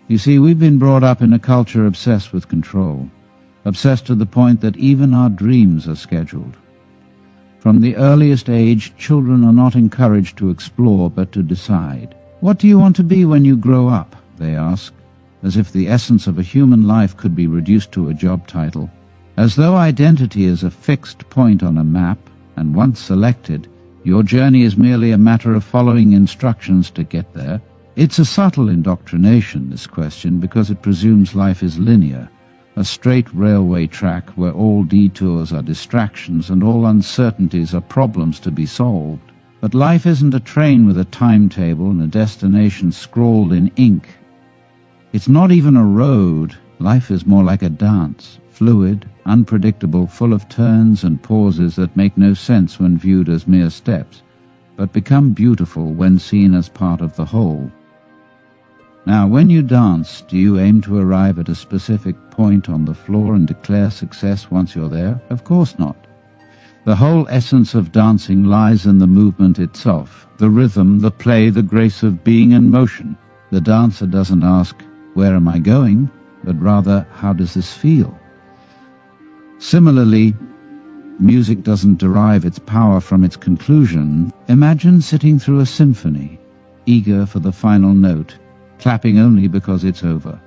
You see, we've been brought up in a culture obsessed with control, obsessed to the point that even our dreams are scheduled. From the earliest age, children are not encouraged to explore but to decide. What do you want to be when you grow up? They ask, as if the essence of a human life could be reduced to a job title. As though identity is a fixed point on a map, and once selected, your journey is merely a matter of following instructions to get there. It's a subtle indoctrination, this question, because it presumes life is linear, a straight railway track where all detours are distractions and all uncertainties are problems to be solved. But life isn't a train with a timetable and a destination scrawled in ink. It's not even a road. Life is more like a dance, fluid, unpredictable, full of turns and pauses that make no sense when viewed as mere steps, but become beautiful when seen as part of the whole. Now, when you dance, do you aim to arrive at a specific point on the floor and declare success once you're there? Of course not. The whole essence of dancing lies in the movement itself, the rhythm, the play, the grace of being in motion. The dancer doesn't ask, "Where am I going?" but rather, "How does this feel?" Similarly, music doesn't derive its power from its conclusion. Imagine sitting through a symphony, eager for the final note, clapping only because it's over.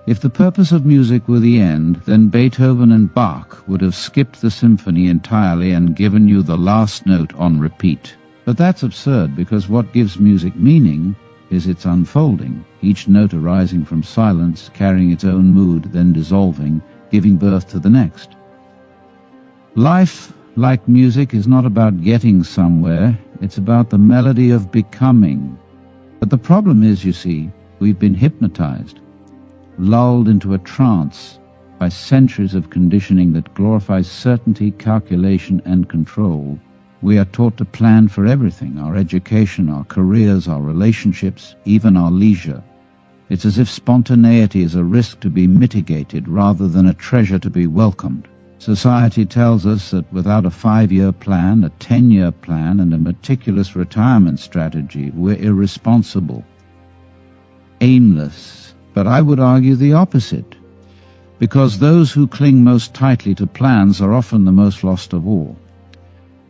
If the purpose of music were the end, then Beethoven and Bach would have skipped the symphony entirely and given you the last note on repeat. But that's absurd, because what gives music meaning is its unfolding, each note arising from silence, carrying its own mood, then dissolving, giving birth to the next. Life, like music, is not about getting somewhere, it's about the melody of becoming. But the problem is, you see, we've been hypnotized, lulled into a trance by centuries of conditioning that glorifies certainty, calculation, and control. We are taught to plan for everything, our education, our careers, our relationships, even our leisure. It's as if spontaneity is a risk to be mitigated rather than a treasure to be welcomed. Society tells us that without a 5-year plan, a 10-year plan, and a meticulous retirement strategy, we're irresponsible, aimless. But I would argue the opposite, because those who cling most tightly to plans are often the most lost of all.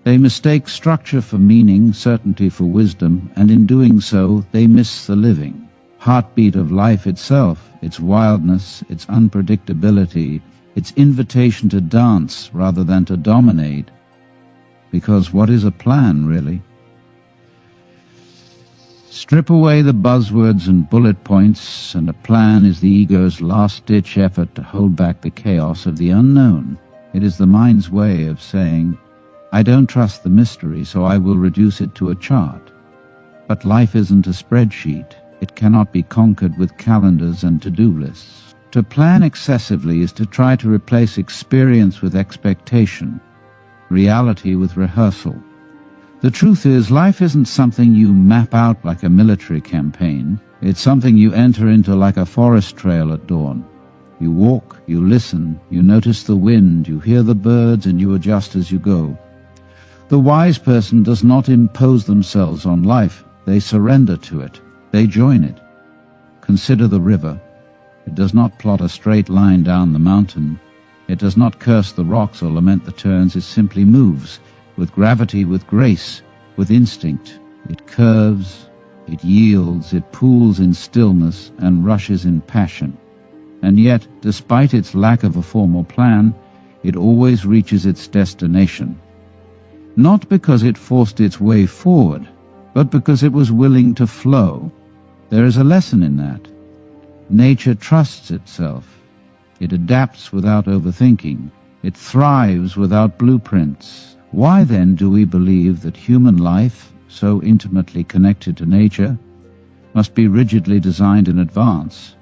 They mistake structure for meaning, certainty for wisdom, and in doing so, they miss the living heartbeat of life itself, its wildness, its unpredictability, its invitation to dance rather than to dominate. Because what is a plan, really? Strip away the buzzwords and bullet points, and a plan is the ego's last-ditch effort to hold back the chaos of the unknown. It is the mind's way of saying, "I don't trust the mystery, so I will reduce it to a chart." But life isn't a spreadsheet. It cannot be conquered with calendars and to-do lists. To plan excessively is to try to replace experience with expectation, reality with rehearsal. The truth is, life isn't something you map out like a military campaign. It's something you enter into like a forest trail at dawn. You walk, you listen, you notice the wind, you hear the birds, and you adjust as you go. The wise person does not impose themselves on life. They surrender to it. They join it. Consider the river. It does not plot a straight line down the mountain. It does not curse the rocks or lament the turns. It simply moves, with gravity, with grace, with instinct. It curves, it yields, it pools in stillness and rushes in passion. And yet, despite its lack of a formal plan, it always reaches its destination. Not because it forced its way forward, but because it was willing to flow. There is a lesson in that. Nature trusts itself. It adapts without overthinking. It thrives without blueprints. Why then do we believe that human life, so intimately connected to nature, must be rigidly designed in advance?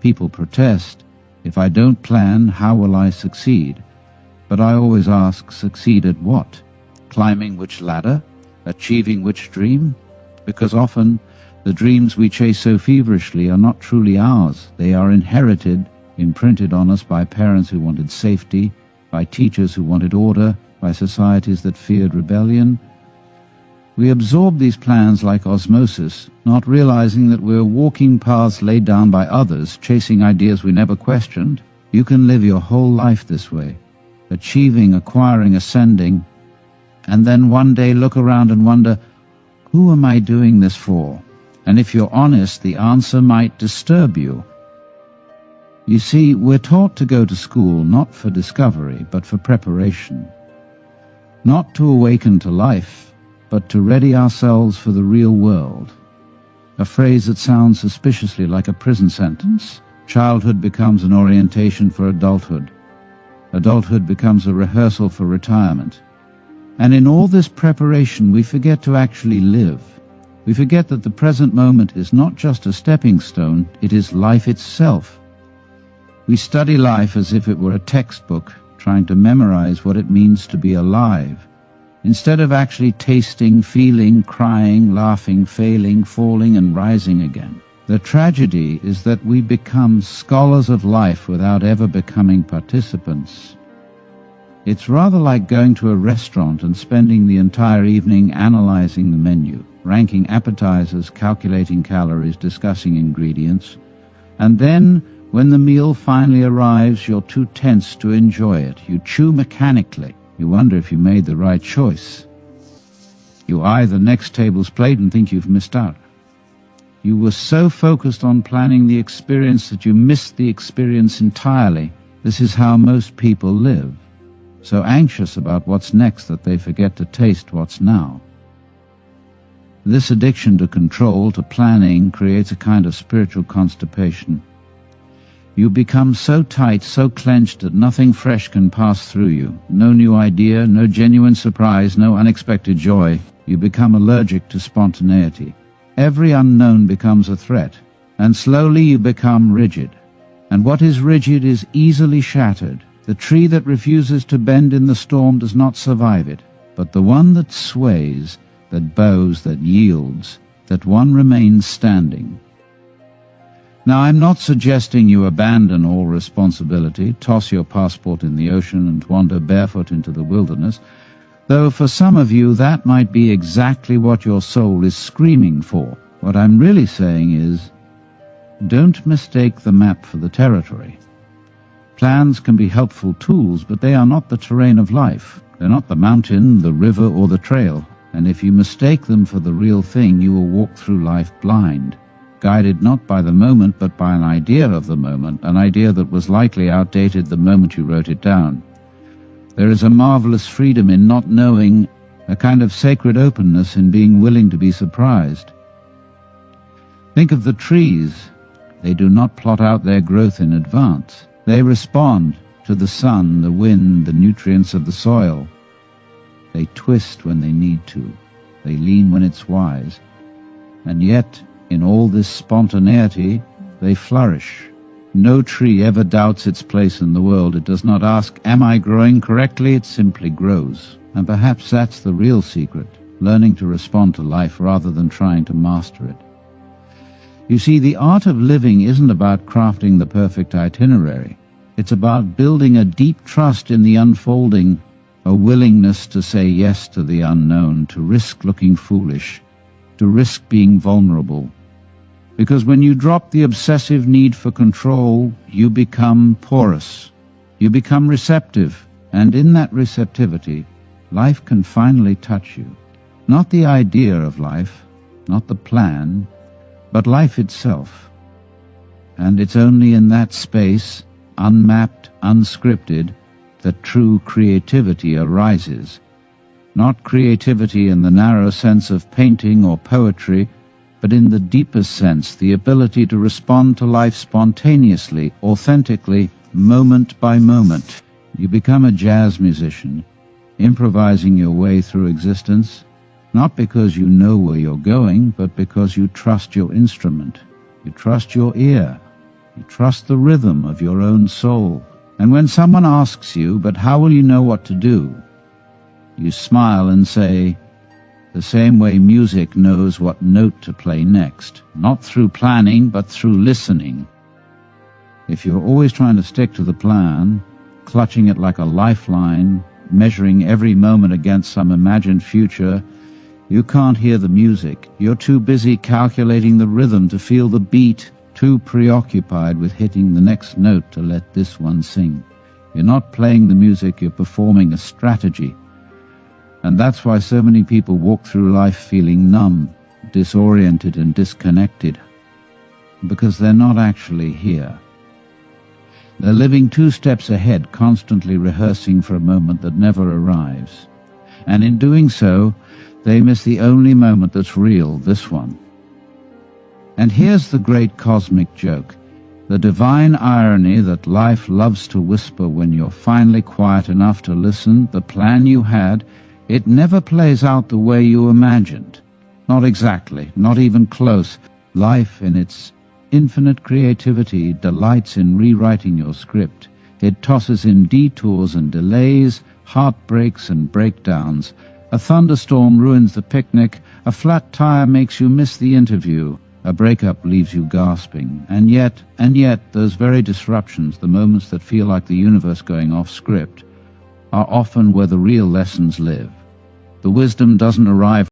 People protest, "If I don't plan, how will I succeed?" But I always ask, succeed at what? Climbing which ladder? Achieving which dream? Because often the dreams we chase so feverishly are not truly ours. They are inherited, imprinted on us by parents who wanted safety, by teachers who wanted order, by societies that feared rebellion. We absorb these plans like osmosis, not realizing that we're walking paths laid down by others, chasing ideas we never questioned. You can live your whole life this way, achieving, acquiring, ascending, and then one day look around and wonder, who am I doing this for? And if you're honest, the answer might disturb you. You see, we're taught to go to school not for discovery, but for preparation. Not to awaken to life, but to ready ourselves for the real world. A phrase that sounds suspiciously like a prison sentence. Childhood becomes an orientation for adulthood. Adulthood becomes a rehearsal for retirement. And in all this preparation, we forget to actually live. We forget that the present moment is not just a stepping stone, it is life itself. We study life as if it were a textbook, trying to memorize what it means to be alive, instead of actually tasting, feeling, crying, laughing, failing, falling, and rising again. The tragedy is that we become scholars of life without ever becoming participants. It's rather like going to a restaurant and spending the entire evening analyzing the menu, ranking appetizers, calculating calories, discussing ingredients, and then, when the meal finally arrives, you're too tense to enjoy it. You chew mechanically. You wonder if you made the right choice. You eye the next table's plate and think you've missed out. You were so focused on planning the experience that you missed the experience entirely. This is how most people live. So anxious about what's next that they forget to taste what's now. This addiction to control, to planning, creates a kind of spiritual constipation. You become so tight, so clenched that nothing fresh can pass through you. No new idea, no genuine surprise, no unexpected joy. You become allergic to spontaneity. Every unknown becomes a threat, and slowly you become rigid. And what is rigid is easily shattered. The tree that refuses to bend in the storm does not survive it, but the one that sways, that bows, that yields, that one remains standing. Now, I'm not suggesting you abandon all responsibility, toss your passport in the ocean and wander barefoot into the wilderness, though for some of you that might be exactly what your soul is screaming for. What I'm really saying is, don't mistake the map for the territory. Plans can be helpful tools, but they are not the terrain of life. They're not the mountain, the river, or the trail. And if you mistake them for the real thing, you will walk through life blind, guided not by the moment, but by an idea of the moment, an idea that was likely outdated the moment you wrote it down. There is a marvelous freedom in not knowing, a kind of sacred openness in being willing to be surprised. Think of the trees. They do not plot out their growth in advance. They respond to the sun, the wind, the nutrients of the soil. They twist when they need to. They lean when it's wise. And yet, in all this spontaneity, they flourish. No tree ever doubts its place in the world. It does not ask, am I growing correctly? It simply grows. And perhaps that's the real secret, learning to respond to life rather than trying to master it. You see, the art of living isn't about crafting the perfect itinerary. It's about building a deep trust in the unfolding, a willingness to say yes to the unknown, to risk looking foolish, to risk being vulnerable. Because when you drop the obsessive need for control, you become porous. You become receptive, and in that receptivity, life can finally touch you. Not the idea of life, not the plan, but life itself. And it's only in that space, unmapped, unscripted, that true creativity arises. Not creativity in the narrow sense of painting or poetry, but in the deepest sense, the ability to respond to life spontaneously, authentically, moment by moment. You become a jazz musician, improvising your way through existence, not because you know where you're going, but because you trust your instrument. You trust your ear. You trust the rhythm of your own soul. And when someone asks you, but how will you know what to do? You smile and say, the same way music knows what note to play next, not through planning, but through listening. If you're always trying to stick to the plan, clutching it like a lifeline, measuring every moment against some imagined future, You can't hear the music. You're too busy calculating the rhythm to feel the beat, too preoccupied with hitting the next note to let this one sing. You're not playing the music, you're performing a strategy. And that's why so many people walk through life feeling numb, disoriented and disconnected, because they're not actually here. They're living 2 steps ahead, constantly rehearsing for a moment that never arrives. And in doing so, they miss the only moment that's real, this one. And here's the great cosmic joke, the divine irony that life loves to whisper when you're finally quiet enough to listen. The plan you had, it never plays out the way you imagined. Not exactly, not even close. Life, in its infinite creativity, delights in rewriting your script. It tosses in detours and delays, heartbreaks and breakdowns. A thunderstorm ruins the picnic, a flat tire makes you miss the interview, a breakup leaves you gasping. And yet, those very disruptions, the moments that feel like the universe going off script, are often where the real lessons live. The wisdom doesn't arrive